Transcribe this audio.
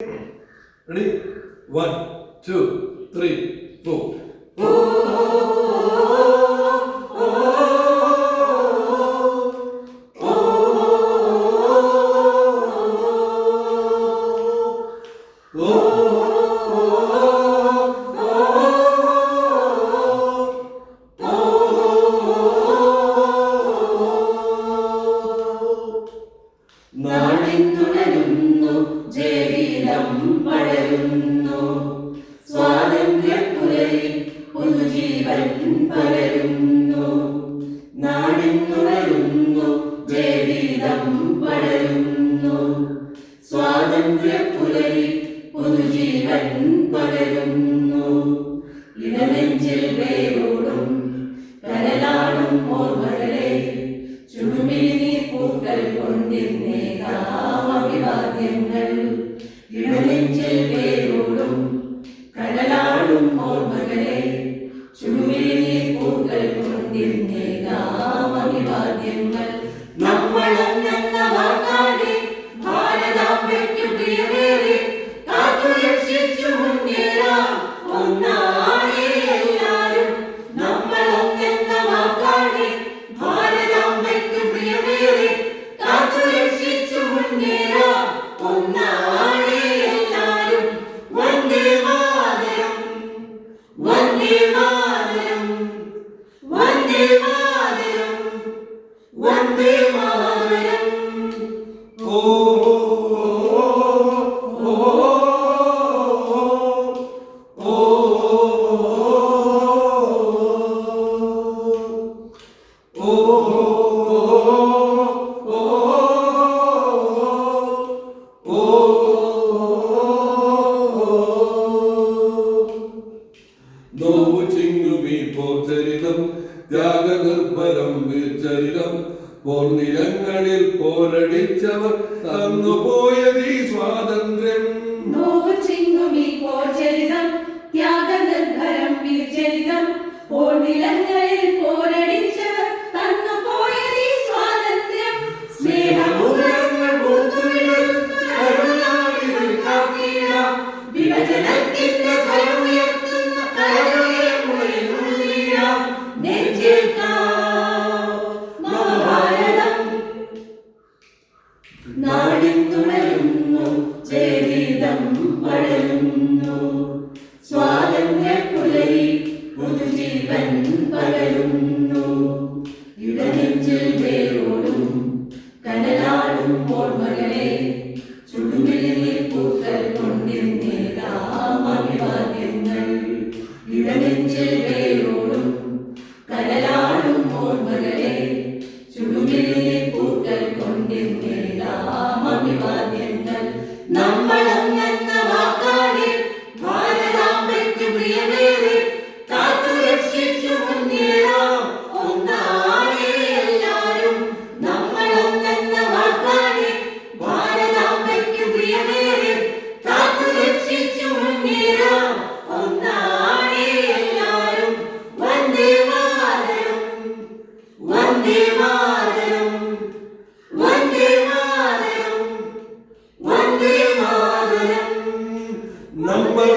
Ready? 1, 2, 3, 4. നാടിന്നുണരുന്നു ജയഗീതം പടരുന്നു സ്വാതന്ത്ര്യപ്പുലരി പുതുജീവൻ പകരുന്നു നാടിന്നുണരുന്നു ജയഗീതം പടരുന്നു സ്വാതന്ത്ര്യപ്പുലരി പുതുജീവൻ പകരുന്നു ഇടനെഞ്ചിൽ വേരോടും കരലാടും ഓർമ്മകളെ ചുടുമിഴി പൂക്കൾ കൊണ്ടിരുന്നേകാമഭിവാദ്യങ്ങൾ ഇടനെഞ്ചിൽ വേരോടും കടലാടും ഓർമ്മകളെ ചുടുമിഴി പൂക്കൾ കൊണ്ടിരുന്നേകാമഭിവാദ്യങ്ങൾ നമ്മളെന്ന വാക്കാടി ഭാരതാംബയ്ക്കു പ്രിയമേറി കാത്തുരക്ഷിച്ചു മുന്നേറാം ഒന്നായി എല്ലാരും നമ്മളെന്ന വാക്കാടി ഭാരതാംബയ്ക്കു പ്രിയമേറി കാത്തുരക്ഷിച്ചു മുന്നേറാം ഒന്നായി എല്ലാരും വന്ദേ മാതരം വന്ദേ മാതരം വന്ദേ മാതരം വന്ദേ മാതരം ഓ നോവു ചിങ്ങുമീ പോർച്ചരിതം ത്യാഗനിർഭരം വീർച്ചരിതം പോർനിലങ്ങളിൽ പോരടിച്ചവർ തന്നുപോയതീ സ്വാതന്ത്ര്യം നോവു ചിങ്ങുമീ പോർച്ചരിതം ത്യാഗനിർഭരം വീർച്ചരിതം പോർനിലങ്ങളിൽ പോരടിച്ചവർ തന്നുപോയതീ സ്വാതന്ത്ര്യം സ്നേഹമൂലങ്ങൾ പൂത്തുവിടുന്ന കരുണാടികൾ കാക്കിയിടാം വിഭജനത്തിന്റെ സ്വരമുയർത്തുന്ന കരകളെ മുറിനുള്ളിടാം നെഞ്ചേൽക്കാം നവഭാരതം നാടിന്നുണരുന്നു ജയഗീതം പടരുന്നു സ്വാതന്ത്ര്യപ്പുലരി പുതുജീവൻ പകരുന്നു ഇടനെഞ്ചിൽ വേരോടും കനലാടും ഓർമ്മകളെ ചുടുമിഴി പൂക്കൾ കൊണ്ടിരുന്നേകാം അഭിവാദ്യങ്ങൾ ഇടനെഞ്ചിൽ വേരോടും കനലാടും ഓർമ്മകളെ ചുടുമിഴി പൂക്കൾ കൊണ്ടിരുന്നേകാം അഭിവാദ്യങ്ങൾ നമ്മളെന്ന വാക്കാടി ഭാരതാംബയ്ക്കു പ്രിയമേറി കാത്തുരക്ഷിച്ചു മുന്നേറാം ഒന്നായി എല്ലാരും നമ്മളെന്ന വാക്കാടി ഭാരതാംബയ്ക്കു പ്രിയമേറി കാത്തുരക്ഷിച്ചു മുന്നേറാം ഒന്നായി എല്ലാരും വന്ദേ മാതരം വന്ദേ മാതരം വന്ദേ മാതരം വന്ദേ മാതരം നമ്മൾ